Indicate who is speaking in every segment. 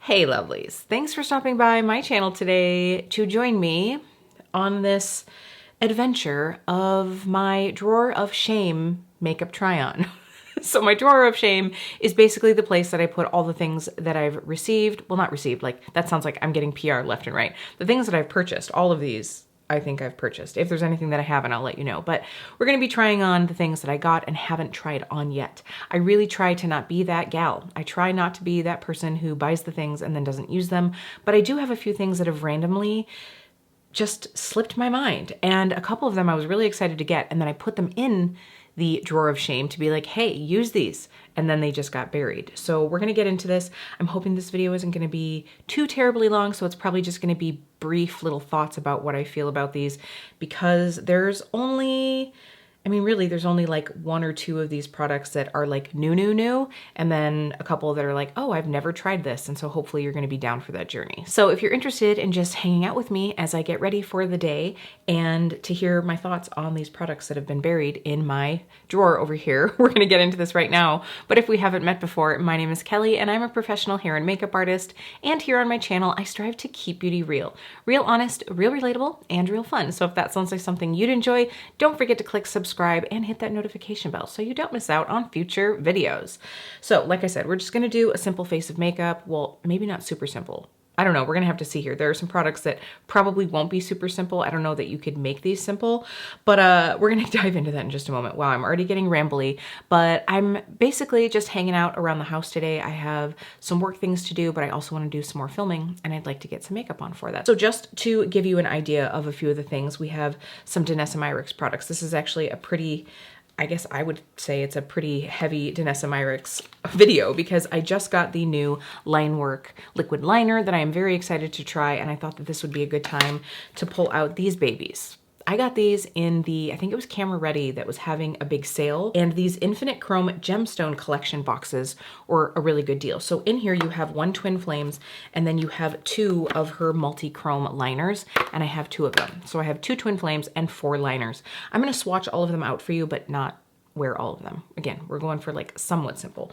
Speaker 1: Hey lovelies, thanks for stopping by my channel today to join me on this adventure of my drawer of shame makeup try-on. So my drawer of shame is basically the place that I put all the things that I've received. Well, not received, like that sounds like I'm getting PR left and right. The things that I've purchased, all of these I think I've purchased. If there's anything that I haven't, I'll let you know. But we're gonna be trying on the things that I got and haven't tried on yet. I really try to not be that gal. I try not to be that person who buys the things and then doesn't use them. But I do have a few things that have randomly just slipped my mind. And a couple of them I was really excited to get, and then I put them in the drawer of shame to be like, hey, use these. And then they just got buried. So we're gonna get into this. I'm hoping this video isn't gonna be too terribly long, so it's probably just gonna be brief little thoughts about what I feel about these, because there's only, really there's only like one or two of these products that are like new, and then a couple that are like, oh, I've never tried this. And so hopefully you're gonna be down for that journey. So if you're interested in just hanging out with me as I get ready for the day and to hear my thoughts on these products that have been buried in my drawer over here, we're gonna get into this right now. But if we haven't met before, my name is Kelly and I'm a professional hair and makeup artist. And here on my channel, I strive to keep beauty real. Real honest, real relatable, and real fun. So if that sounds like something you'd enjoy, don't forget to click subscribe and hit that notification bell so you don't miss out on future videos. So like I said, we're just gonna do a simple face of makeup. Well, maybe not super simple. I don't know, we're gonna have to see here. There are some products that probably won't be super simple. I don't know that you could make these simple, but we're gonna dive into that in just a moment. Wow, I'm already getting rambly, but I'm basically just hanging out around the house today. I have some work things to do, but I also wanna do some more filming and I'd like to get some makeup on for that. So just to give you an idea of a few of the things, we have some Danessa Myricks products. This is actually a pretty, I guess I would say it's a pretty heavy Danessa Myricks video because I just got the new Line Work liquid liner that I am very excited to try, and I thought that this would be a good time to pull out these babies. I got these in the, I think it was Camera Ready that was having a big sale, and these Infinite Chrome Gemstone collection boxes were a really good deal. So in here you have one Twin Flames, and then you have two of her multi-chrome liners, and I have two of them. So I have two Twin Flames and 4 liners. I'm gonna swatch all of them out for you, but not wear all of them. Again, we're going for like somewhat simple.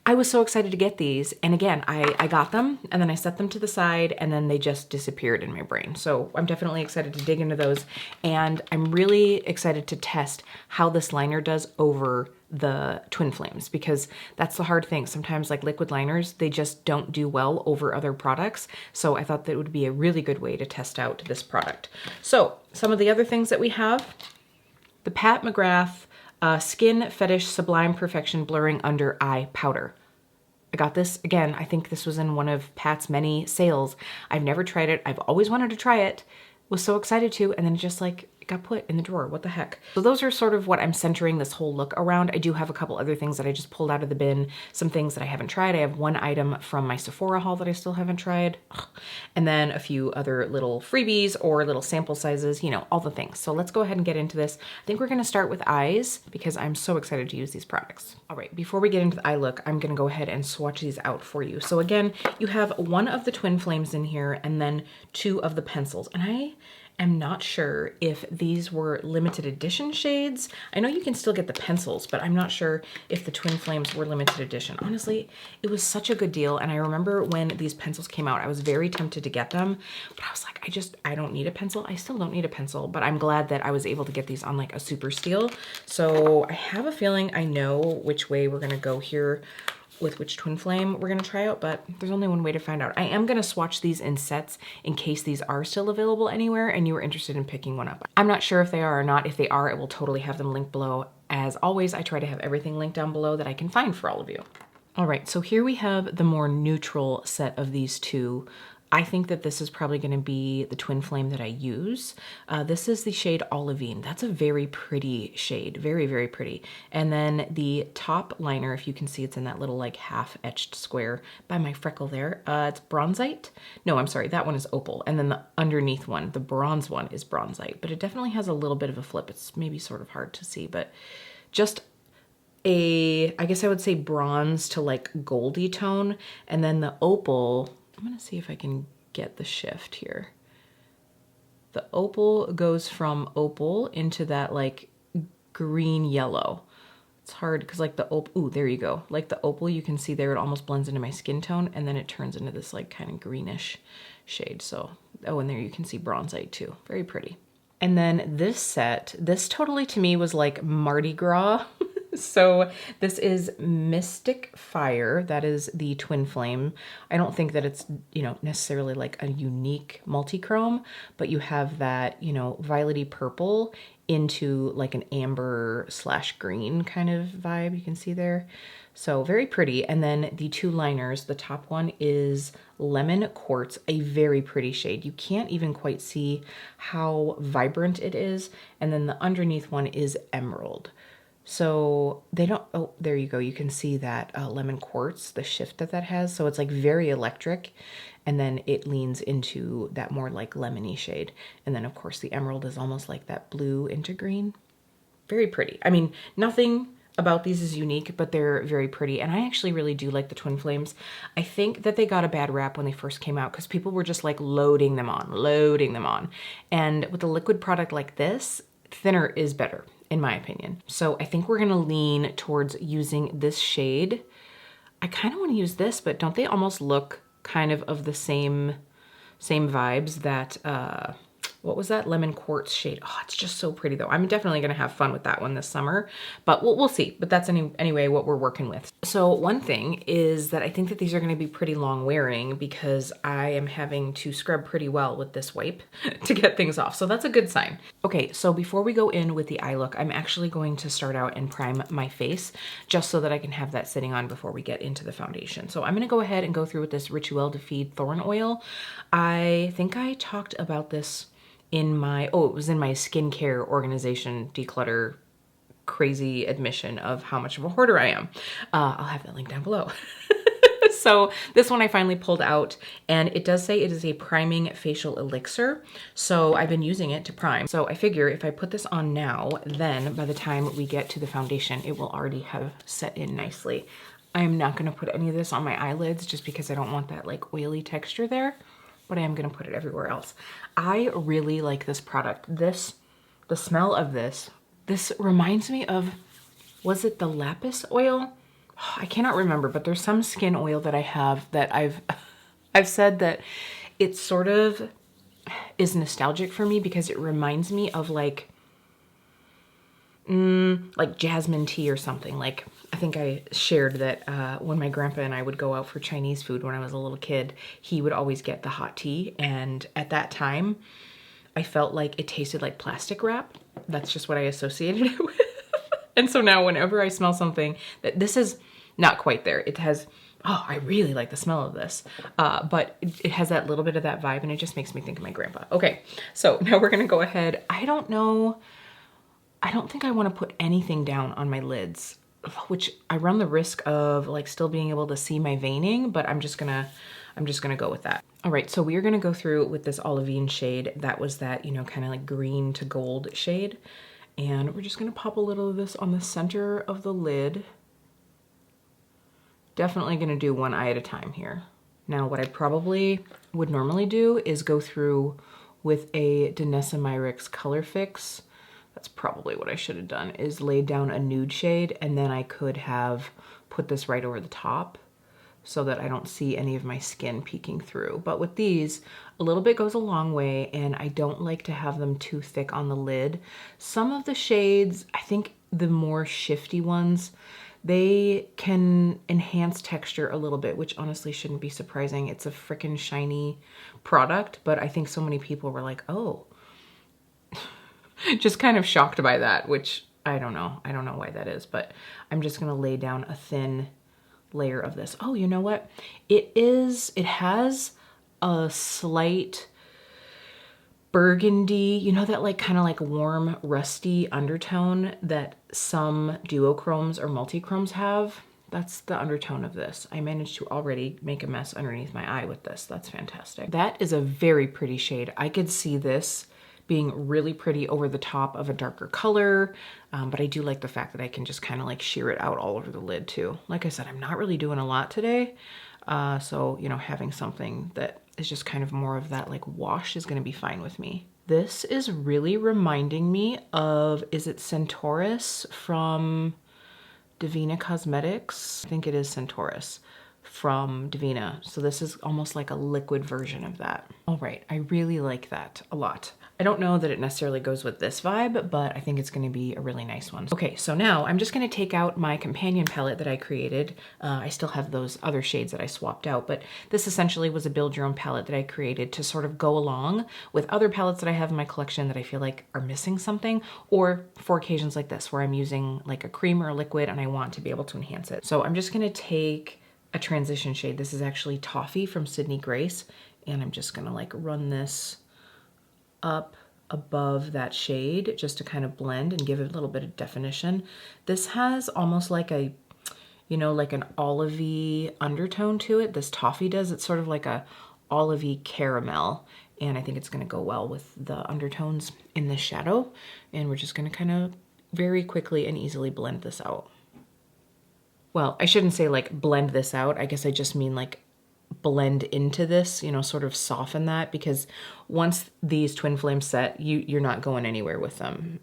Speaker 1: I was so excited to get these, and again, I got them and then I set them to the side and then they just disappeared in my brain. So I'm definitely excited to dig into those, and I'm really excited to test how this liner does over the Twin Flames, because that's the hard thing. Sometimes like liquid liners, they just don't do well over other products. So I thought that would be a really good way to test out this product. So some of the other things that we have, the Pat McGrath Skin Fetish Sublime Perfection Blurring Under Eye Powder. I got this, again, I think this was in one of Pat's many sales. I've never tried it. I've always wanted to try it. Was so excited to, and then just like it got put in the drawer. What the heck? So those are sort of what I'm centering this whole look around. I do have a couple other things that I just pulled out of the bin, some things that I haven't tried. I have one item from my Sephora haul that I still haven't tried, and then a few other little freebies or little sample sizes, you know, all the things. So let's go ahead and get into this. I think we're gonna start with eyes because I'm so excited to use these products. All right, before we get into the eye look, I'm gonna go ahead and swatch these out for you. So again, you have one of the Twin Flames in here and then 2 of the pencils, and I am not sure if these were limited edition shades. I know you can still get the pencils, but I'm not sure if the Twin Flames were limited edition. Honestly, it was such a good deal. And I remember when these pencils came out, I was very tempted to get them, but I was like, I don't need a pencil. I still don't need a pencil, but I'm glad that I was able to get these on like a super steal. So I have a feeling I know which way we're gonna go here with which Twin Flame we're gonna try out, but there's only one way to find out. I am gonna swatch these in sets in case these are still available anywhere and you were interested in picking one up. I'm not sure if they are or not. If they are, I will totally have them linked below. As always, I try to have everything linked down below that I can find for all of you. All right, so here we have the more neutral set of these two. I think that this is probably gonna be the Twin Flame that I use. This is the shade Olivine. That's a very pretty shade, very, very pretty. And then the top liner, if you can see, it's in that little like half etched square by my freckle there. It's Bronzite. No, I'm sorry, that one is Opal. And then the underneath one, the bronze one, is Bronzite, but it definitely has a little bit of a flip. It's maybe sort of hard to see, but just I guess I would say bronze to like goldy tone. And then the Opal, I'm gonna see if I can get the shift here. The Opal goes from opal into that like green yellow. It's hard because like the opal, ooh, there you go. Like the opal, you can see there, it almost blends into my skin tone and then it turns into this like kind of greenish shade. So, oh, and there you can see bronzite too. Very pretty. And then this set, this totally to me was like Mardi Gras. So this is Mystic Fire. That is the twin flame. I don't think that it's, you know, necessarily like a unique multi-chrome, but you have that, you know, violety purple into like an amber slash green kind of vibe you can see there. So very pretty. And then the two liners, the top one is Lemon Quartz, a very pretty shade. You can't even quite see how vibrant it is. And then the underneath one is Emerald. So they don't, oh, there you go. You can see that Lemon Quartz, the shift that that has. So it's like very electric. And then it leans into that more like lemony shade. And then of course the Emerald is almost like that blue into green. Very pretty. I mean, nothing about these is unique, but they're very pretty. And I actually really do like the twin flames. I think that they got a bad rap when they first came out because people were just like loading them on. And with a liquid product like this, thinner is better, in my opinion. So I think we're gonna lean towards using this shade. I kind of want to use this, but don't they almost look kind of the same vibes that, what was that? Lemon Quartz shade. Oh, it's just so pretty though. I'm definitely gonna have fun with that one this summer, but we'll see. But that's anyway what we're working with. So one thing is that I think that these are gonna be pretty long wearing because I am having to scrub pretty well with this wipe to get things off. So that's a good sign. Okay, so before we go in with the eye look, I'm actually going to start out and prime my face just so that I can have that sitting on before we get into the foundation. So I'm gonna go ahead and go through with this Rituel de Fille Thorn Oil. I think I talked about this in my, oh, it was in my skincare organization declutter crazy admission of how much of a hoarder I am. I'll have that link down below. So this one I finally pulled out and it does say it is a priming facial elixir. So I've been using it to prime. So I figure if I put this on now, then by the time we get to the foundation, it will already have set in nicely. I am not gonna put any of this on my eyelids just because I don't want that like oily texture there, but I am gonna put it everywhere else. I really like this product. The smell of this reminds me of, was it the lapis oil? I cannot remember, but there's some skin oil that I have that I've said that it sort of is nostalgic for me because it reminds me of like jasmine tea or something. Like I think I shared that when my grandpa and I would go out for Chinese food when I was a little kid, he would always get the hot tea. And at that time, I felt like it tasted like plastic wrap. That's just what I associated it with. And so now whenever I smell something that this is not quite there, it has, oh, I really like the smell of this. But it has that little bit of that vibe and it just makes me think of my grandpa. Okay, so now we're gonna go ahead. I don't think I wanna put anything down on my lids, which I run the risk of like still being able to see my veining, but I'm just gonna go with that. All right, so we are gonna go through with this olivine shade. That was that, you know, kind of like green to gold shade. And we're just gonna pop a little of this on the center of the lid. Definitely gonna do one eye at a time here. Now, what I probably would normally do is go through with a Danessa Myricks Color Fix. That's probably what I should have done, is lay down a nude shade and then I could have put this right over the top so that I don't see any of my skin peeking through. But with these, a little bit goes a long way and I don't like to have them too thick on the lid. Some of the shades, I think the more shifty ones, they can enhance texture a little bit, which honestly shouldn't be surprising. It's a freaking shiny product, but I think so many people were like, oh, just kind of shocked by that, which I don't know. I don't know why that is, but I'm just gonna lay down a thin layer of this. Oh, you know what? It has a slight burgundy, you know, that like kind of like warm, rusty undertone that some duochromes or multichromes have. That's the undertone of this. I managed to already make a mess underneath my eye with this. That's fantastic. That is a very pretty shade. I could see this being really pretty over the top of a darker color, but I do like the fact that I can just kind of like sheer it out all over the lid too. Like I said, I'm not really doing a lot today, so, you know, having something that is just kind of more of that like wash is gonna be fine with me. This is really reminding me of, is it Centaurus from Divina Cosmetics. I think it is Centaurus from Divina. So this is almost like a liquid version of that. All right, I really like that a lot. I don't know that it necessarily goes with this vibe, but I think it's gonna be a really nice one. Okay, so now I'm just gonna take out my companion palette that I created. I still have those other shades that I swapped out, but this essentially was a build your own palette that I created to sort of go along with other palettes that I have in my collection that I feel like are missing something, or for occasions like this where I'm using like a cream or a liquid and I want to be able to enhance it. So I'm just gonna take a transition shade. This is actually Toffee from Sydney Grace, and I'm just gonna like run this up above that shade just to kind of blend and give it a little bit of definition. This has almost like a, you know, like an olivey undertone to it. This Toffee does. It's sort of like a olivey caramel, and I think it's gonna go well with the undertones in this shadow. And we're just gonna kind of very quickly and easily blend this out. Well, I shouldn't say like blend this out. I guess I just mean like blend into this, you know, sort of soften that, because once these twin flames set, you're not going anywhere with them.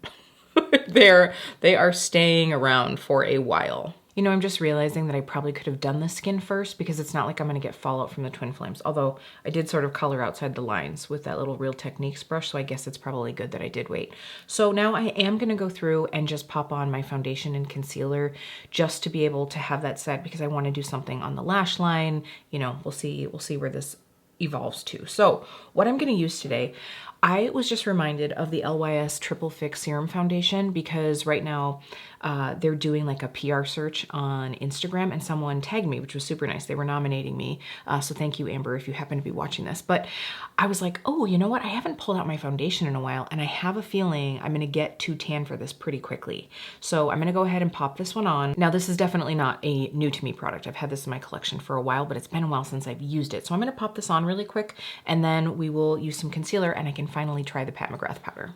Speaker 1: They are staying around for a while. You know, I'm just realizing that I probably could have done the skin first, because it's not like I'm gonna get fallout from the twin flames. Although I did sort of color outside the lines with that little Real Techniques brush, so I guess it's probably good that I did wait. So now I am gonna go through and just pop on my foundation and concealer just to be able to have that set, because I wanna do something on the lash line. You know, we'll see where this evolves to. So what I'm gonna use today, I was just reminded of the LYS Triple Fix Serum Foundation, because right now they're doing like a PR search on Instagram, and someone tagged me, which was super nice. They were nominating me. So thank you, Amber, if you happen to be watching this. But I was like, oh, you know what? I haven't pulled out my foundation in a while, and I have a feeling I'm gonna get too tan for this pretty quickly. So I'm gonna go ahead and pop this one on. Now, this is definitely not a new to me product. I've had this in my collection for a while, but it's been a while since I've used it. So I'm gonna pop this on really quick, and then we will use some concealer, and I can finally try the Pat McGrath powder.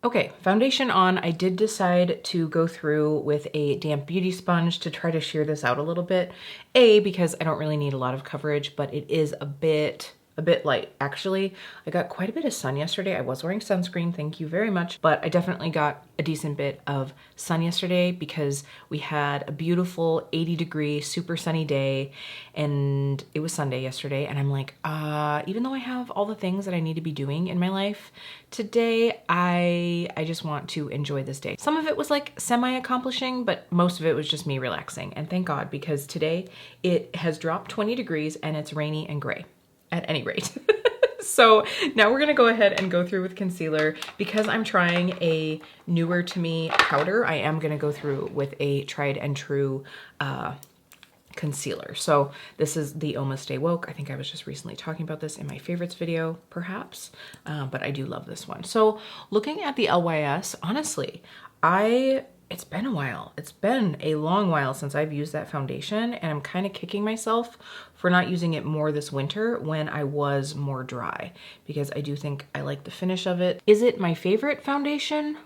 Speaker 1: Okay, foundation on. I did decide to go through with a damp beauty sponge to try to sheer this out a little bit. Because I don't really need a lot of coverage, but it is a bit light. Actually, I got quite a bit of sun yesterday. I was wearing sunscreen, thank you very much, but I definitely got a decent bit of sun yesterday because we had a beautiful 80-degree, super sunny day, and it was Sunday yesterday, and I'm like, even though I have all the things that I need to be doing in my life today, I just want to enjoy this day. Some of it was like semi-accomplishing, but most of it was just me relaxing, and thank God, because today it has dropped 20 degrees and it's rainy and gray. At any rate. So now we're gonna go ahead and go through with concealer. Because I'm trying a newer to me powder, I am gonna go through with a tried and true concealer. So this is the Oma Stay Woke. I think I was just recently talking about this in my favorites video, perhaps, but I do love this one. So looking at the LYS, honestly, it's been a while. It's been a long while since I've used that foundation, and I'm kind of kicking myself for not using it more this winter when I was more dry, because I do think I like the finish of it. Is it my favorite foundation?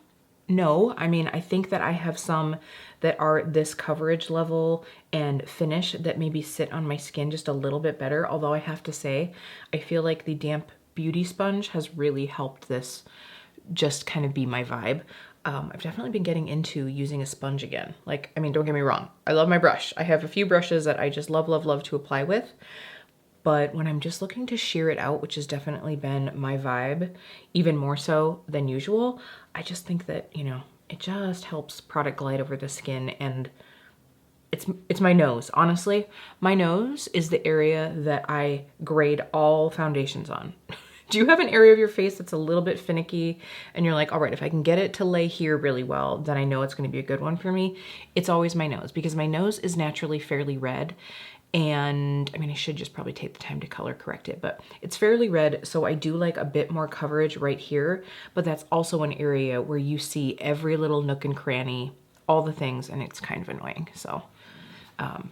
Speaker 1: No. I mean, I think that I have some that are this coverage level and finish that maybe sit on my skin just a little bit better. Although I have to say, I feel like the damp beauty sponge has really helped this just kind of be my vibe. I've definitely been getting into using a sponge again. Like, I mean, don't get me wrong. I love my brush. I have a few brushes that I just love, love, love to apply with. But when I'm just looking to sheer it out, which has definitely been my vibe, even more so than usual, I just think that, you know, it just helps product glide over the skin. And it's my nose. Honestly, my nose is the area that I grade all foundations on. Do you have an area of your face that's a little bit finicky and you're like, all right, if I can get it to lay here really well, then I know it's gonna be a good one for me? It's always my nose, because my nose is naturally fairly red. And I mean, I should just probably take the time to color correct it, but it's fairly red. So I do like a bit more coverage right here, but that's also an area where you see every little nook and cranny, all the things, and it's kind of annoying. So,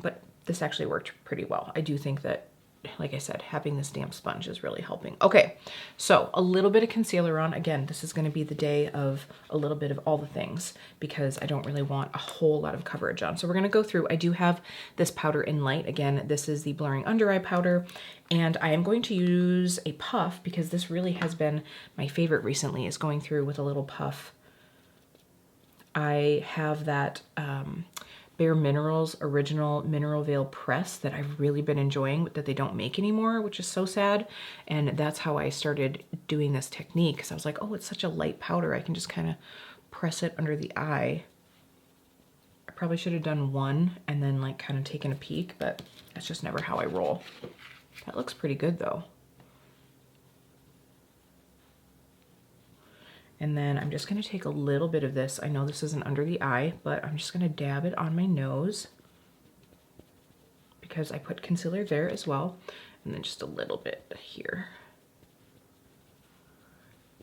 Speaker 1: but this actually worked pretty well. I do think that like I said, having this damp sponge is really helping. Okay, so a little bit of concealer on. Again, this is gonna be the day of a little bit of all the things because I don't really want a whole lot of coverage on. So we're gonna go through, I do have this powder in light. Again, this is the Blurring Under Eye Powder, and I am going to use a puff because this really has been my favorite recently, is going through with a little puff. I have that Bare Minerals Original Mineral Veil Press that I've really been enjoying that they don't make anymore, which is so sad. And that's how I started doing this technique, because I was like, oh, it's such a light powder. I can just kind of press it under the eye. I probably should have done one and then like kind of taken a peek, but that's just never how I roll. That looks pretty good though. And then I'm just gonna take a little bit of this. I know this isn't under the eye, but I'm just gonna dab it on my nose because I put concealer there as well. And then just a little bit here.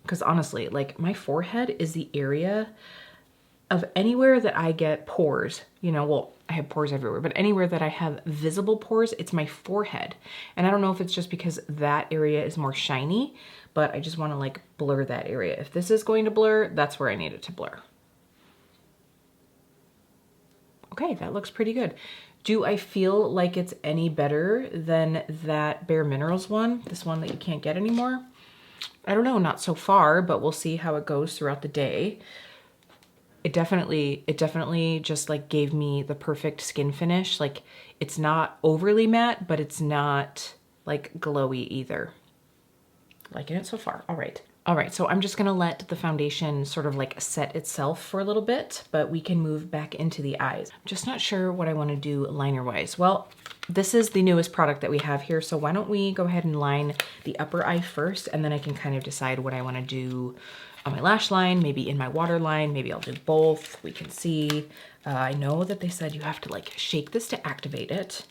Speaker 1: Because honestly, like my forehead is the area of anywhere that I get pores, you know, well, I have pores everywhere, but anywhere that I have visible pores, it's my forehead. And I don't know if it's just because that area is more shiny, but I just want to like blur that area. If this is going to blur, that's where I need it to blur. Okay, that looks pretty good. Do I feel like it's any better than that Bare Minerals one, this one that you can't get anymore? I don't know, not so far, but we'll see how it goes throughout the day. It definitely just like gave me the perfect skin finish. Like it's not overly matte, but it's not like glowy either. Liking it so far. All right. All right, so I'm just gonna let the foundation sort of like set itself for a little bit, but we can move back into the eyes. I'm just not sure what I wanna do liner wise. Well, this is the newest product that we have here, so why don't we go ahead and line the upper eye first, and then I can kind of decide what I wanna do on my lash line, maybe in my waterline, maybe I'll do both, we can see. I know that they said you have to like shake this to activate it.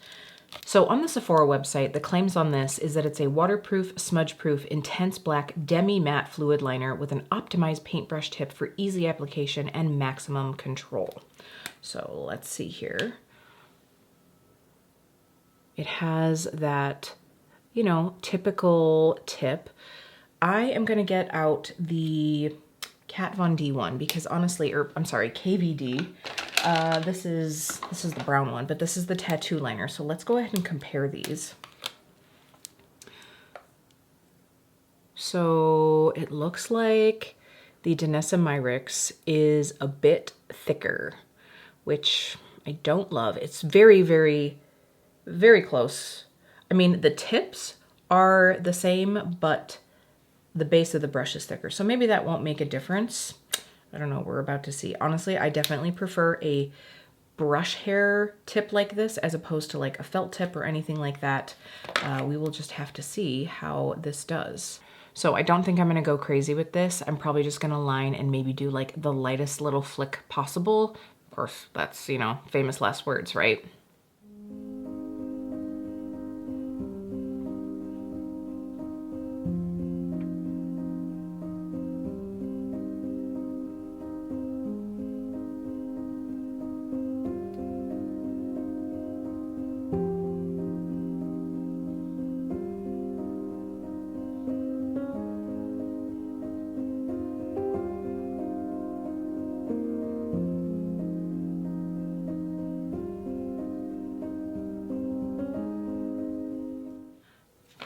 Speaker 1: So on the Sephora website, the claims on this is that it's a waterproof, smudge-proof, intense black demi-matte fluid liner with an optimized paintbrush tip for easy application and maximum control. So let's see here. It has that, you know, typical tip. I am gonna get out the Kat Von D one because honestly, or I'm sorry, KVD. This is the brown one, but this is the tattoo liner. So let's go ahead and compare these. So it looks like the Danessa Myricks is a bit thicker, which I don't love. It's very, very, very close. I mean, the tips are the same, but the base of the brush is thicker. So maybe that won't make a difference. I don't know, we're about to see. Honestly, I definitely prefer a brush hair tip like this as opposed to like a felt tip or anything like that. We will just have to see how this does. So I don't think I'm gonna go crazy with this. I'm probably just gonna line and maybe do like the lightest little flick possible. Of course, that's, you know, famous last words, right?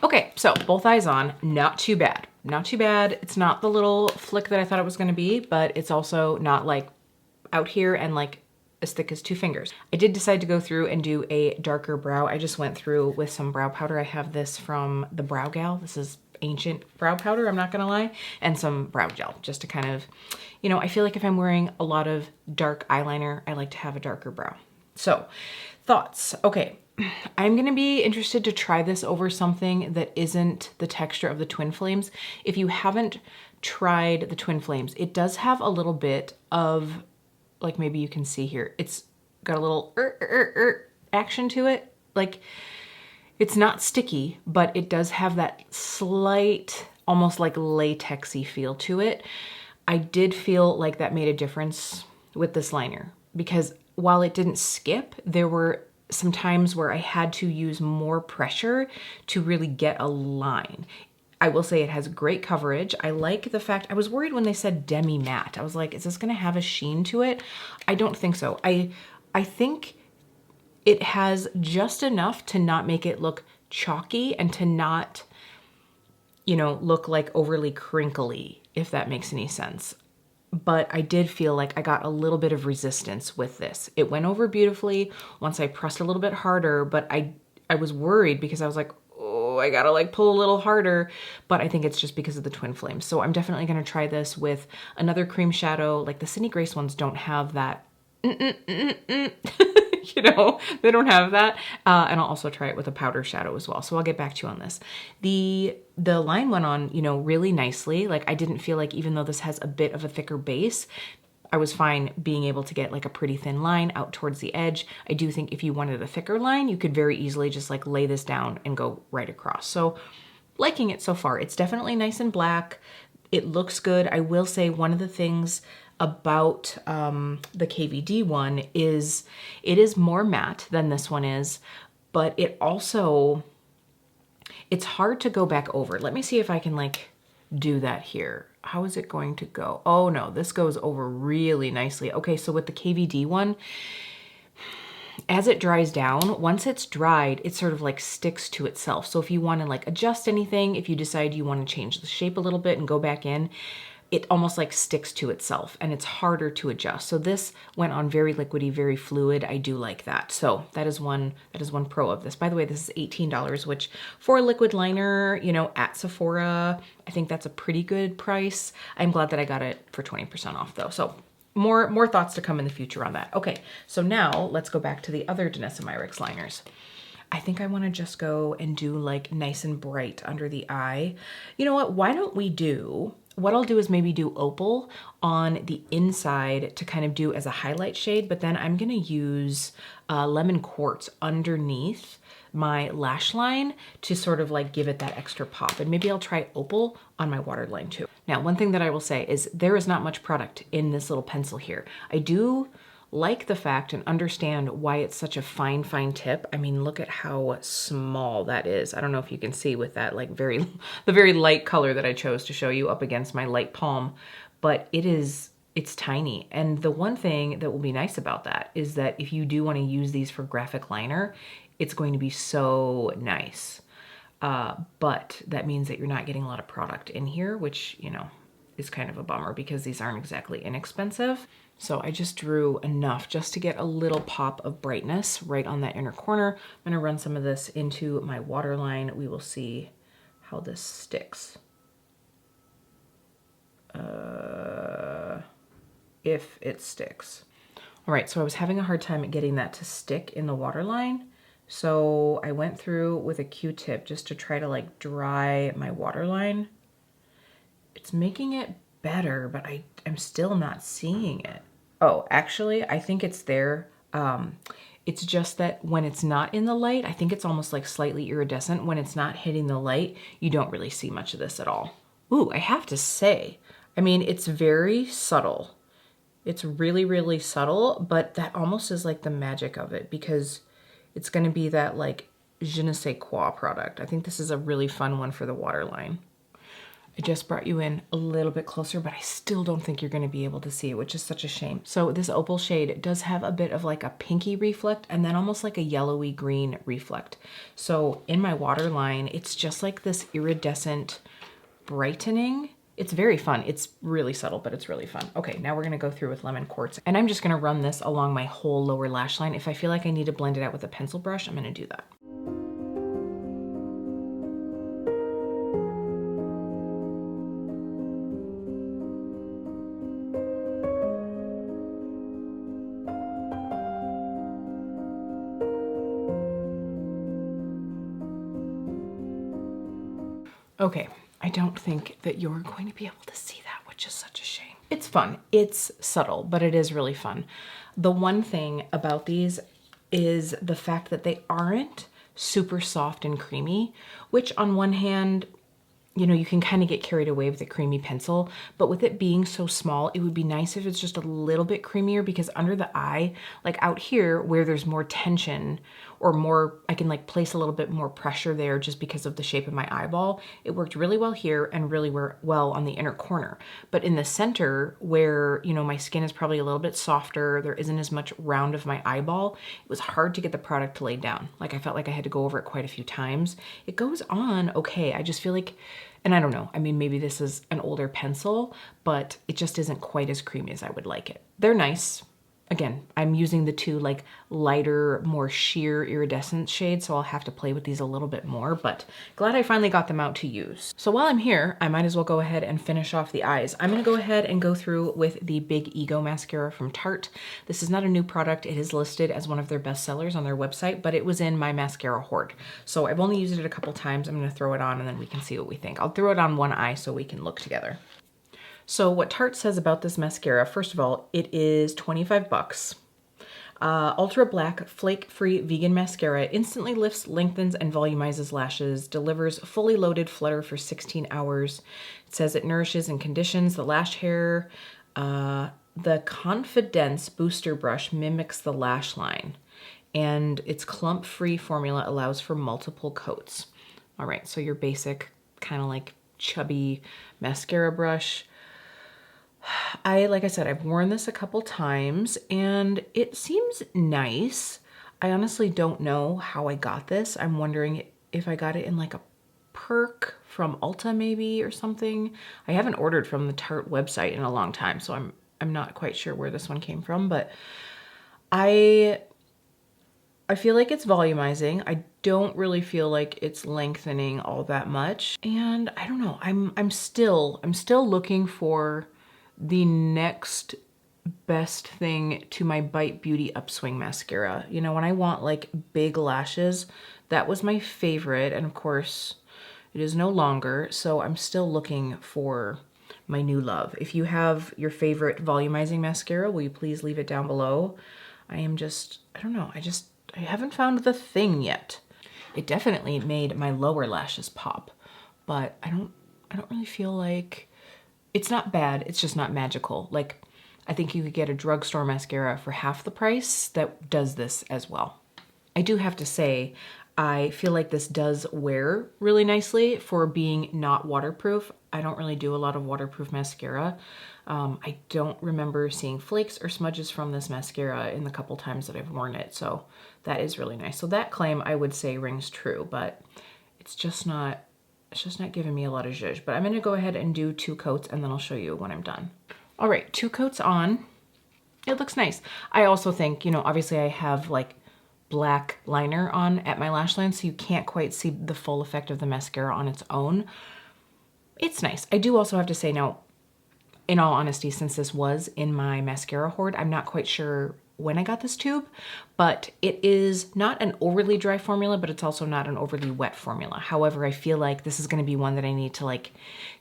Speaker 1: Okay, so both eyes on, not too bad. Not too bad. It's not the little flick that I thought it was gonna be, but it's also not like out here and like as thick as two fingers. I did decide to go through and do a darker brow. I just went through with some brow powder. I have this from the Brow Gal. This is ancient brow powder, I'm not gonna lie, and some brow gel, just to kind of, you know, I feel like if I'm wearing a lot of dark eyeliner, I like to have a darker brow. So, thoughts. Okay, I'm gonna be interested to try this over something that isn't the texture of the Twin Flames. If you haven't tried the Twin Flames, it does have a little bit of, like maybe you can see here, it's got a little action to it. Like, it's not sticky, but it does have that slight, almost like latexy feel to it. I did feel like that made a difference with this liner because while it didn't skip, there were some times where I had to use more pressure to really get a line. I will say it has great coverage. I like the fact, I was worried when they said demi matte. I was like, is this gonna have a sheen to it? I don't think so. I think it has just enough to not make it look chalky and to not, you know, look like overly crinkly, if that makes any sense. But I did feel like I got a little bit of resistance with this. It went over beautifully once I pressed a little bit harder, but I was worried because I was like, oh, I gotta like pull a little harder, but I think it's just because of the twin flames. So I'm definitely gonna try this with another cream shadow. Like the Sydney Grace ones don't have that, you know, they don't have that. And I'll also try it with a powder shadow as well. So I'll get back to you on this. The line went on, you know, really nicely. Like I didn't feel like, even though this has a bit of a thicker base, I was fine being able to get like a pretty thin line out towards the edge. I do think if you wanted a thicker line, you could very easily just like lay this down and go right across. So liking it so far. It's definitely nice and black. It looks good. I will say one of the things about the KVD one is it is more matte than this one is, but it also, it's hard to go back over. Let me see if I can like do that here. How is it going to go? Oh no, this goes over really nicely. Okay, so with the KVD one, as it dries down, once it's dried, it sort of like sticks to itself. So if you want to like adjust anything, if you decide you want to change the shape a little bit and go back in, it almost like sticks to itself and it's harder to adjust. So this went on very liquidy, very fluid. I do like that. So that is one pro of this. By the way, this is $18, which for a liquid liner, you know, at Sephora, I think that's a pretty good price. I'm glad that I got it for 20% off though. So more thoughts to come in the future on that. Okay, so now let's go back to the other Danessa Myricks liners. I think I want to just go and do like nice and bright under the eye. You know what? Why don't we do, what I'll do is maybe do Opal on the inside to kind of do as a highlight shade, but then I'm going to use Lemon Quartz underneath my lash line to sort of like give it that extra pop. And maybe I'll try Opal on my waterline too. Now, one thing that I will say is there is not much product in this little pencil here. I do like the fact and understand why it's such a fine tip. I mean, look at how small that is. I don't know if you can see with that like the very light color that I chose to show you up against my light palm, but it's tiny. And the one thing that will be nice about that is that if you do want to use these for graphic liner, it's going to be so nice. But that means that you're not getting a lot of product in here, which, you know, is kind of a bummer because these aren't exactly inexpensive. So I just drew enough just to get a little pop of brightness right on that inner corner. I'm gonna run some of this into my waterline. We will see how this sticks. If it sticks. All right, so I was having a hard time at getting that to stick in the waterline. So I went through with a Q-tip just to try to like dry my waterline. It's making it better, but I'm still not seeing it. Oh, actually, I think it's there. It's just that when it's not in the light, I think it's almost like slightly iridescent. When it's not hitting the light, you don't really see much of this at all. Ooh, I have to say, I mean, it's very subtle. It's really, really subtle, but that almost is like the magic of it because it's gonna be that like je ne sais quoi product. I think this is a really fun one for the waterline. I just brought you in a little bit closer, but I still don't think you're gonna be able to see it, which is such a shame. So this Opal shade does have a bit of like a pinky reflect and then almost like a yellowy green reflect. So in my waterline, it's just like this iridescent brightening. It's very fun. It's really subtle, but it's really fun. Okay, now we're gonna go through with Lemon Quartz and I'm just gonna run this along my whole lower lash line. If I feel like I need to blend it out with a pencil brush, I'm gonna do that. Okay, I don't think that you're going to be able to see that, which is such a shame. It's fun. It's subtle, but it is really fun. The one thing about these is the fact that they aren't super soft and creamy, which on one hand, you know, you can kind of get carried away with the creamy pencil, but with it being so small, it would be nice if it's just a little bit creamier, because under the eye, like out here where there's more tension or more, I can like place a little bit more pressure there just because of the shape of my eyeball. It worked really well here and really well on the inner corner. But in the center where, you know, my skin is probably a little bit softer, there isn't as much round of my eyeball, it was hard to get the product to lay down. Like I felt like I had to go over it quite a few times. It goes on okay. I just feel like, and I don't know, I mean, maybe this is an older pencil, but it just isn't quite as creamy as I would like it. They're nice. Again, I'm using the two like lighter, more sheer iridescent shades, so I'll have to play with these a little bit more, but glad I finally got them out to use. So while I'm here, I might as well go ahead and finish off the eyes. I'm gonna go ahead and go through with the Big Ego mascara from Tarte. This is not a new product. It is listed as one of their best sellers on their website, but it was in my mascara hoard. So I've only used it a couple times. I'm gonna throw it on and then we can see what we think. I'll throw it on one eye so we can look together. So what Tarte says about this mascara, first of all, it is 25 bucks. Ultra Black Flake-Free Vegan Mascara instantly lifts, lengthens, and volumizes lashes, delivers fully loaded flutter for 16 hours. It says it nourishes and conditions the lash hair. The Confidence Booster Brush mimics the lash line, and its clump-free formula allows for multiple coats. All right, so your basic kind of like chubby mascara brush. Like I said, I've worn this a couple times and it seems nice. I honestly don't know how I got this. I'm wondering if I got it in like a perk from Ulta maybe or something. I haven't ordered from the Tarte website in a long time, so I'm not quite sure where this one came from, but I feel like it's volumizing. I don't really feel like it's lengthening all that much. And I don't know, I'm still looking for the next best thing to my Bite Beauty Upswing mascara. You know, when I want like big lashes, that was my favorite. And of course it is no longer. So I'm still looking for my new love. If you have your favorite volumizing mascara, will you please leave it down below? I don't know. I haven't found the thing yet. It definitely made my lower lashes pop, but I don't really feel like, it's not bad, it's just not magical. Like, I think you could get a drugstore mascara for half the price that does this as well. I do have to say, I feel like this does wear really nicely for being not waterproof. I don't really do a lot of waterproof mascara. I don't remember seeing flakes or smudges from this mascara in the couple times that I've worn it, so that is really nice. So that claim I would say rings true, but it's just not giving me a lot of zhuzh. But I'm gonna go ahead and do 2 coats and then I'll show you when I'm done. All right, 2 coats on. It looks nice. I also think, you know, obviously I have like black liner on at my lash line, so you can't quite see the full effect of the mascara on its own. It's nice. I do also have to say now, in all honesty, since this was in my mascara hoard, I'm not quite sure when I got this tube, but it is not an overly dry formula, but it's also not an overly wet formula. However, I feel like this is gonna be one that I need to like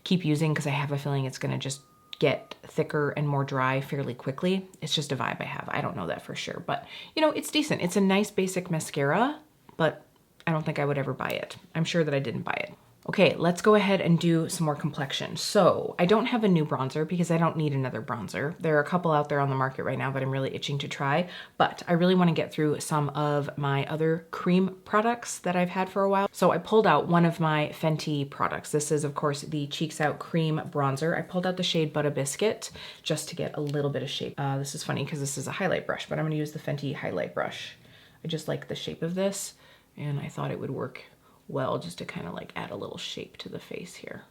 Speaker 1: keep using because I have a feeling it's gonna just get thicker and more dry fairly quickly. It's just a vibe I have. I don't know that for sure, but you know, it's decent. It's a nice basic mascara, but I don't think I would ever buy it. I'm sure that I didn't buy it. Okay, let's go ahead and do some more complexion. So I don't have a new bronzer because I don't need another bronzer. There are a couple out there on the market right now that I'm really itching to try, but I really want to get through some of my other cream products that I've had for a while. So I pulled out one of my Fenty products. This is of course the Cheeks Out Cream Bronzer. I pulled out the shade Butter Biscuit just to get a little bit of shape. This is funny because this is a highlight brush, but I'm gonna use the Fenty highlight brush. I just like the shape of this and I thought it would work well just to kind of like add a little shape to the face here.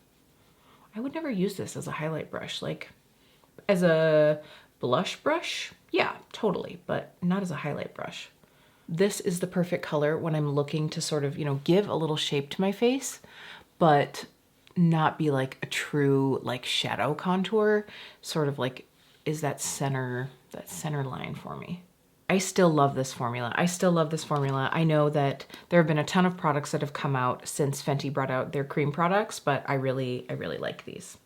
Speaker 1: I would never use this as a highlight brush, like as a blush brush. Yeah, totally, but not as a highlight brush. This is the perfect color when I'm looking to sort of, you know, give a little shape to my face, but not be like a true like shadow contour, sort of like is that center line for me. I still love this formula. I know that there have been a ton of products that have come out since Fenty brought out their cream products, but I really like these.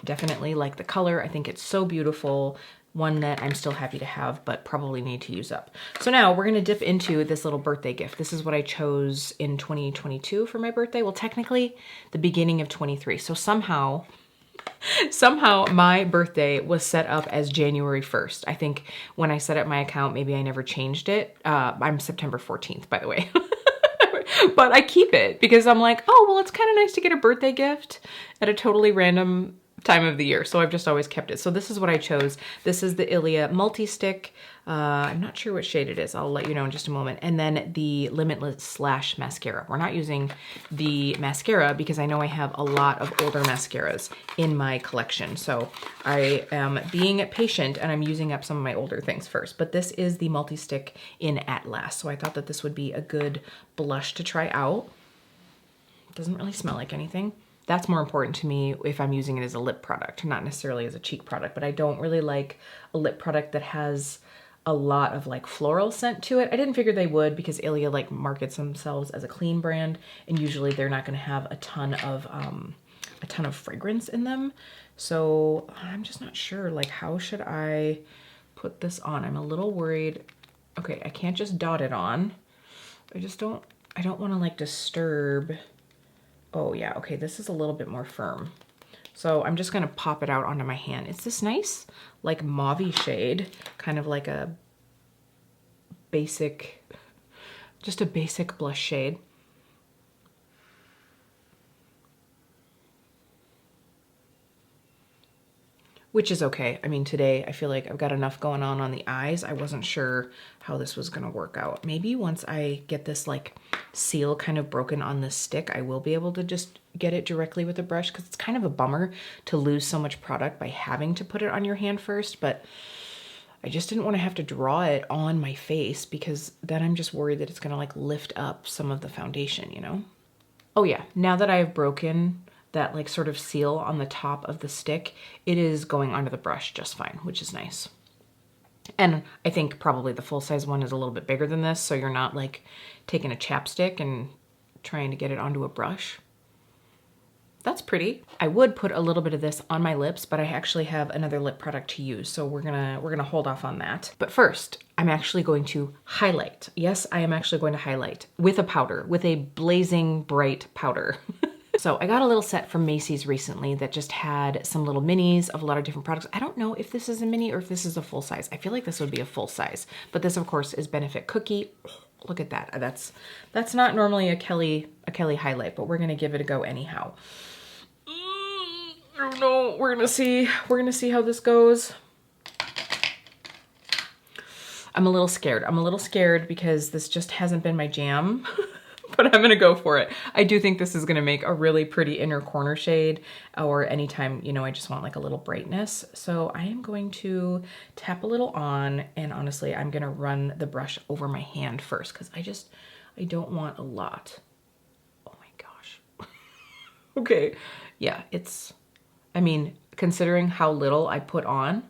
Speaker 1: Definitely like the color. I think it's so beautiful. one that I'm still happy to have, but probably need to use up. So now we're gonna dip into this little birthday gift. This is what I chose in 2022 for my birthday. Well, technically the beginning of 23. So somehow my birthday was set up as January 1st. I think when I set up my account, maybe I never changed it. I'm September 14th, by the way. But I keep it because I'm like, oh, well, it's kind of nice to get a birthday gift at a totally random time of the year. So I've just always kept it. So this is what I chose. This is the Ilia multi-stick. I'm not sure what shade it is. I'll let you know in just a moment. And then the Limitless Slash mascara. We're not using the mascara because I know I have a lot of older mascaras in my collection. So I am being patient and I'm using up some of my older things first. But this is the multi-stick in Atlas. So I thought that this would be a good blush to try out. It doesn't really smell like anything. That's more important to me if I'm using it as a lip product, not necessarily as a cheek product, but I don't really like a lip product that has a lot of like floral scent to it. I didn't figure they would because Ilia like markets themselves as a clean brand and usually they're not gonna have a ton of fragrance in them. So I'm just not sure, like how should I put this on? I'm a little worried. Okay, I can't just dot it on. I don't wanna like disturb. Oh yeah, okay, this is a little bit more firm. So I'm just gonna pop it out onto my hand. It's this nice, like mauve-y shade, kind of like a basic, just a basic blush shade. Which is okay. I mean, today I feel like I've got enough going on the eyes. I wasn't sure how this was gonna work out. Maybe once I get this like seal kind of broken on this stick, I will be able to just get it directly with a brush because it's kind of a bummer to lose so much product by having to put it on your hand first, but I just didn't want to have to draw it on my face because then I'm just worried that it's gonna like lift up some of the foundation, you know? Oh yeah, now that I have broken that like sort of seal on the top of the stick, it is going onto the brush just fine, which is nice. And I think probably the full size one is a little bit bigger than this, so you're not like taking a chapstick and trying to get it onto a brush. That's pretty. I would put a little bit of this on my lips, but I actually have another lip product to use, so we're gonna hold off on that. But first, I'm actually going to highlight. Yes, I am actually going to highlight with a powder, with a blazing bright powder. So I got a little set from Macy's recently that just had some little minis of a lot of different products. I don't know if this is a mini or if this is a full size. I feel like this would be a full size, but this of course is Benefit Cookie. Oh, look at that. That's not normally a Kelly highlight, but we're gonna give it a go anyhow. I don't know. We're gonna see how this goes. I'm a little scared. I'm a little scared because this just hasn't been my jam. But I'm gonna go for it. I do think this is gonna make a really pretty inner corner shade, or anytime, you know, I just want like a little brightness. So I am going to tap a little on, and honestly, I'm gonna run the brush over my hand first because I don't want a lot. Oh my gosh. Okay, yeah, I mean, considering how little I put on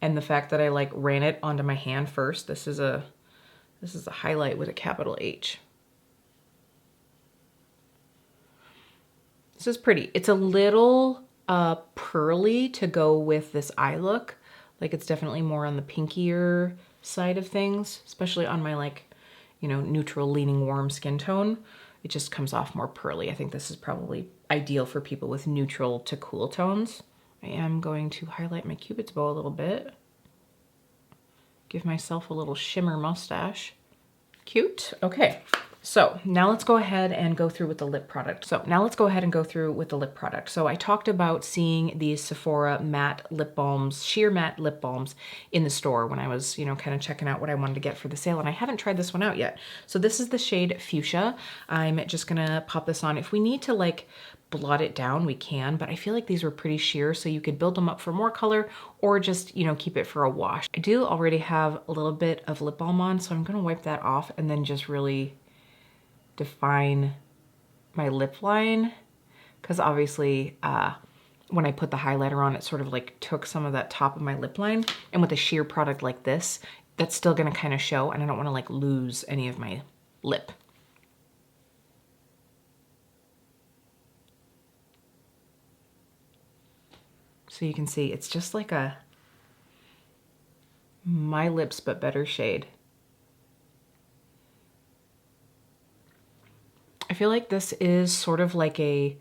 Speaker 1: and the fact that I like ran it onto my hand first, this is a highlight with a capital H. This is pretty. It's a little pearly to go with this eye look. Like it's definitely more on the pinkier side of things, especially on my like, you know, neutral leaning warm skin tone. It just comes off more pearly. I think this is probably ideal for people with neutral to cool tones. I am going to highlight my Cupid's bow a little bit. Give myself a little shimmer mustache. Cute. Okay. So now let's go ahead and go through with the lip product. So I talked about seeing these Sephora matte lip balms, sheer matte lip balms in the store when I was, you know, kind of checking out what I wanted to get for the sale, and I haven't tried this one out yet. So this is the shade Fuchsia. I'm just gonna pop this on. If we need to like blot it down, we can, but I feel like these were pretty sheer, so you could build them up for more color or just, you know, keep it for a wash. I do already have a little bit of lip balm on, so I'm gonna wipe that off and then just really define my lip line, because obviously when I put the highlighter on, it sort of like took some of that top of my lip line, and with a sheer product like this, that's still gonna kind of show, and I don't want to like lose any of my lip. So you can see it's just like a My Lips But Better shade. I feel like this is sort of like a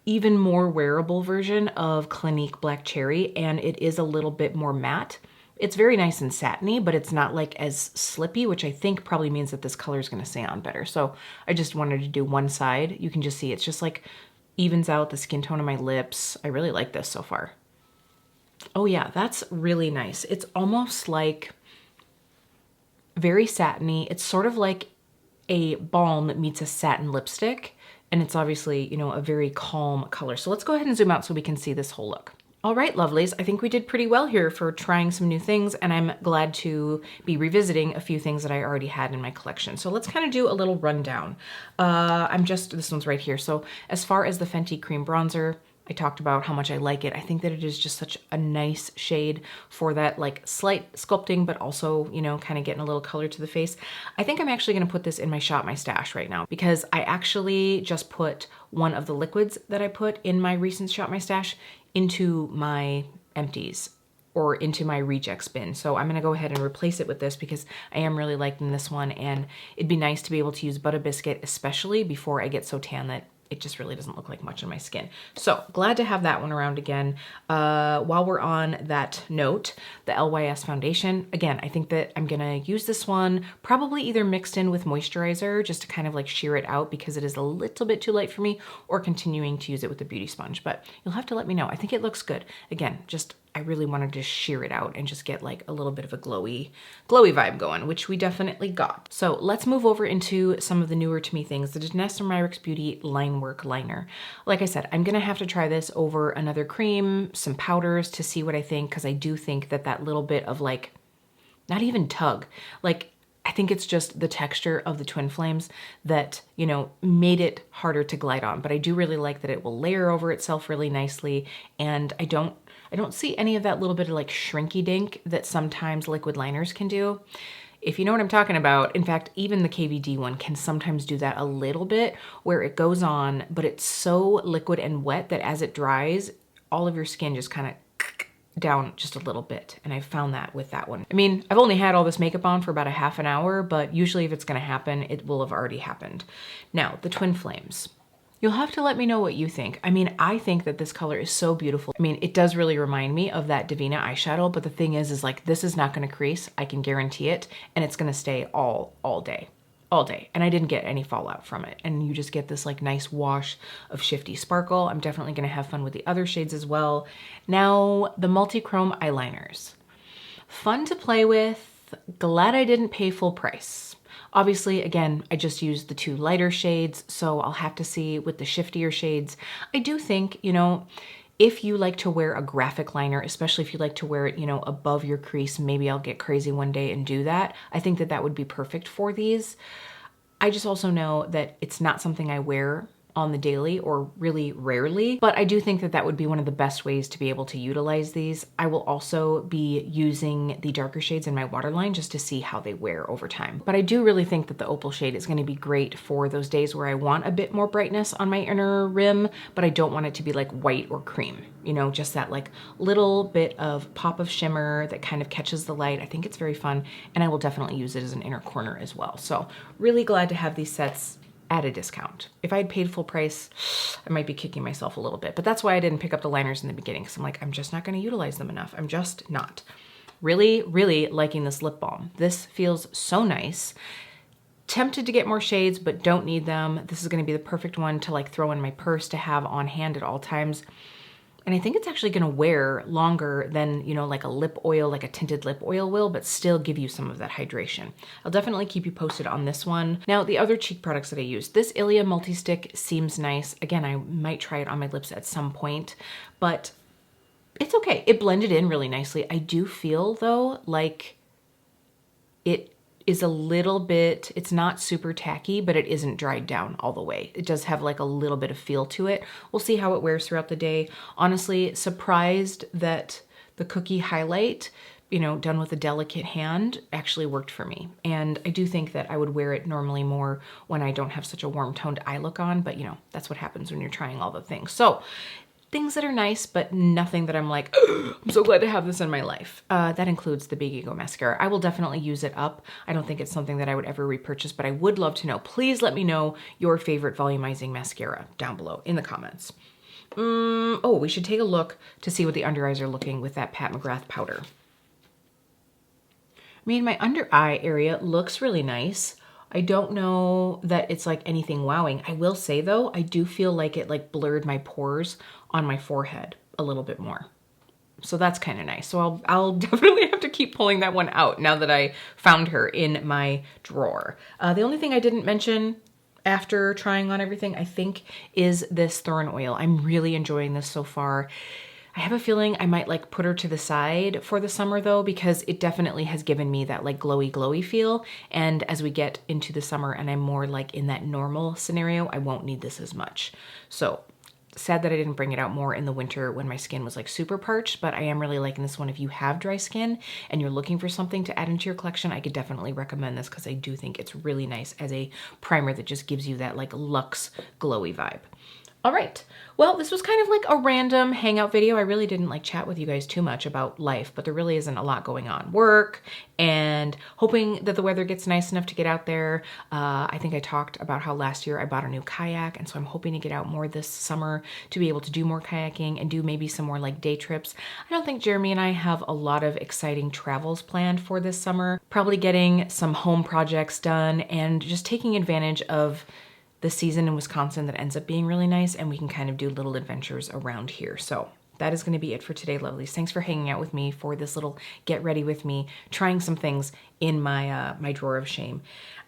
Speaker 1: even more wearable version of Clinique Black Cherry, and it is a little bit more matte. It's very nice and satiny, but it's not like as slippy, which I think probably means that this color is going to stay on better. So I just wanted to do one side. You can just see it's just like evens out the skin tone of my lips. I really like this so far. Oh yeah, that's really nice. It's almost like very satiny. It's sort of like a balm meets a satin lipstick. And it's obviously, you know, a very calm color. So let's go ahead and zoom out so we can see this whole look. All right, lovelies, I think we did pretty well here for trying some new things, and I'm glad to be revisiting a few things that I already had in my collection. So let's kind of do a little rundown. This one's right here. So as far as the Fenty Cream Bronzer, I talked about how much I like it. I think that it is just such a nice shade for that like slight sculpting, but also, you know, kind of getting a little color to the face. I think I'm actually gonna put this in my Shop My Stash right now because I actually just put one of the liquids that I put in my recent Shop My Stash into my empties or into my rejects bin. So I'm gonna go ahead and replace it with this because I am really liking this one, and it'd be nice to be able to use Butter Biscuit, especially before I get so tan that it just really doesn't look like much on my skin. So glad to have that one around again. While we're on that note, the LYS foundation, again, I think that I'm gonna use this one probably either mixed in with moisturizer just to kind of like sheer it out because it is a little bit too light for me, or continuing to use it with the beauty sponge, but you'll have to let me know. I think it looks good. Again, just I really wanted to sheer it out and just get like a little bit of a glowy vibe going, which we definitely got. So let's move over into some of the newer to me things, the Danessa Myricks Beauty Line Work Liner. Like I said, I'm gonna have to try this over another cream, some powders to see what I think, because I do think that that little bit of like, not even tug, like I think it's just the texture of the Twin Flames that, you know, made it harder to glide on. But I do really like that it will layer over itself really nicely, and I don't see any of that little bit of like shrinky dink that sometimes liquid liners can do. If you know what I'm talking about, in fact, even the KVD one can sometimes do that a little bit, where it goes on, but it's so liquid and wet that as it dries, all of your skin just kind of down just a little bit. And I found that with that one. I mean, I've only had all this makeup on for about a half an hour, but usually if it's gonna happen, it will have already happened. Now, the Twin Flames. You'll have to let me know what you think. I mean, I think that this color is so beautiful. I mean, it does really remind me of that Divina eyeshadow, but the thing is like, this is not gonna crease, I can guarantee it, and it's gonna stay all day. All day, and I didn't get any fallout from it. And you just get this like nice wash of shifty sparkle. I'm definitely gonna have fun with the other shades as well. Now, the multi-chrome eyeliners. Fun to play with, glad I didn't pay full price. Obviously, again, I just used the two lighter shades, so I'll have to see with the shiftier shades. I do think, you know, if you like to wear a graphic liner, especially if you like to wear it, you know, above your crease, maybe I'll get crazy one day and do that. I think that that would be perfect for these. I just also know that it's not something I wear on the daily or really rarely, but I do think that that would be one of the best ways to be able to utilize these. I will also be using the darker shades in my waterline just to see how they wear over time. But I do really think that the opal shade is going to be great for those days where I want a bit more brightness on my inner rim, but I don't want it to be like white or cream, you know, just that like little bit of pop of shimmer that kind of catches the light. I think it's very fun, and I will definitely use it as an inner corner as well. So really glad to have these sets at a discount. If I had paid full price, I might be kicking myself a little bit, but that's why I didn't pick up the liners in the beginning, because I'm like, I'm just not going to utilize them enough. I'm just not. Really, really liking this lip balm. This feels so nice. Tempted to get more shades, but don't need them. This is going to be the perfect one to like throw in my purse to have on hand at all times. And I think it's actually gonna wear longer than, you know, like a lip oil, like a tinted lip oil will, but still give you some of that hydration. I'll definitely keep you posted on this one. Now, the other cheek products that I use, this Ilia Multi-Stick seems nice. Again, I might try it on my lips at some point, but it's okay. It blended in really nicely. I do feel though, like it is a little bit, it's not super tacky, but it isn't dried down all the way. It does have like a little bit of feel to it. We'll see how it wears throughout the day. Honestly, surprised that the cookie highlight, you know, done with a delicate hand actually worked for me. And I do think that I would wear it normally more when I don't have such a warm toned eye look on, but you know, that's what happens when you're trying all the things. So things that are nice, but nothing that I'm like, I'm so glad to have this in my life. That includes the Big Ego mascara. I will definitely use it up. I don't think it's something that I would ever repurchase, but I would love to know. Please let me know your favorite volumizing mascara down below in the comments. Oh, we should take a look to see what the under eyes are looking with that Pat McGrath powder. I mean, my under eye area looks really nice. I don't know that it's like anything wowing. I will say though, I do feel like it like blurred my pores on my forehead a little bit more. So that's kind of nice. So I'll definitely have to keep pulling that one out now that I found her in my drawer. The only thing I didn't mention after trying on everything, I think, is this Thorn Oil. I'm really enjoying this so far. I have a feeling I might like put her to the side for the summer though, because it definitely has given me that like glowy feel. And as we get into the summer and I'm more like in that normal scenario, I won't need this as much. So sad that I didn't bring it out more in the winter when my skin was like super parched, but I am really liking this one. If you have dry skin and you're looking for something to add into your collection, I could definitely recommend this because I do think it's really nice as a primer that just gives you that like luxe glowy vibe. All right, well, this was kind of like a random hangout video. I really didn't like chat with you guys too much about life, but there really isn't a lot going on. Work and hoping that the weather gets nice enough to get out there. I think I talked about how last year I bought a new kayak, and so I'm hoping to get out more this summer to be able to do more kayaking and do maybe some more like day trips. I don't think Jeremy and I have a lot of exciting travels planned for this summer. Probably getting some home projects done and just taking advantage of the season in Wisconsin that ends up being really nice, and we can kind of do little adventures around here. So that is going to be it for today, lovelies. Thanks for hanging out with me for this little get ready with me, trying some things in my my drawer of shame.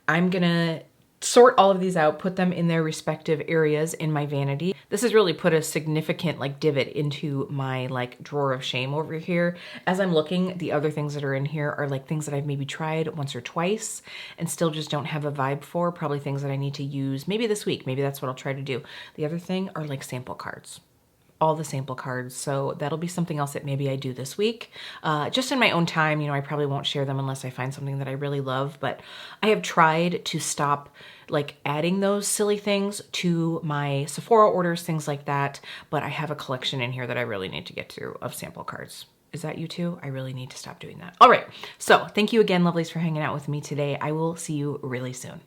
Speaker 1: I'm gonna sort all of these out, put them in their respective areas in my vanity. This has really put a significant like divot into my like drawer of shame over here. As I'm looking, the other things that are in here are like things that I've maybe tried once or twice and still just don't have a vibe for, probably things that I need to use maybe this week. Maybe that's what I'll try to do. The other thing are like sample cards. All the sample cards. So that'll be something else that maybe I do this week. Just in my own time, you know, I probably won't share them unless I find something that I really love, but I have tried to stop like adding those silly things to my Sephora orders, things like that. But I have a collection in here that I really need to get through of sample cards. Is that you too? I really need to stop doing that. All right. So thank you again, lovelies, for hanging out with me today. I will see you really soon.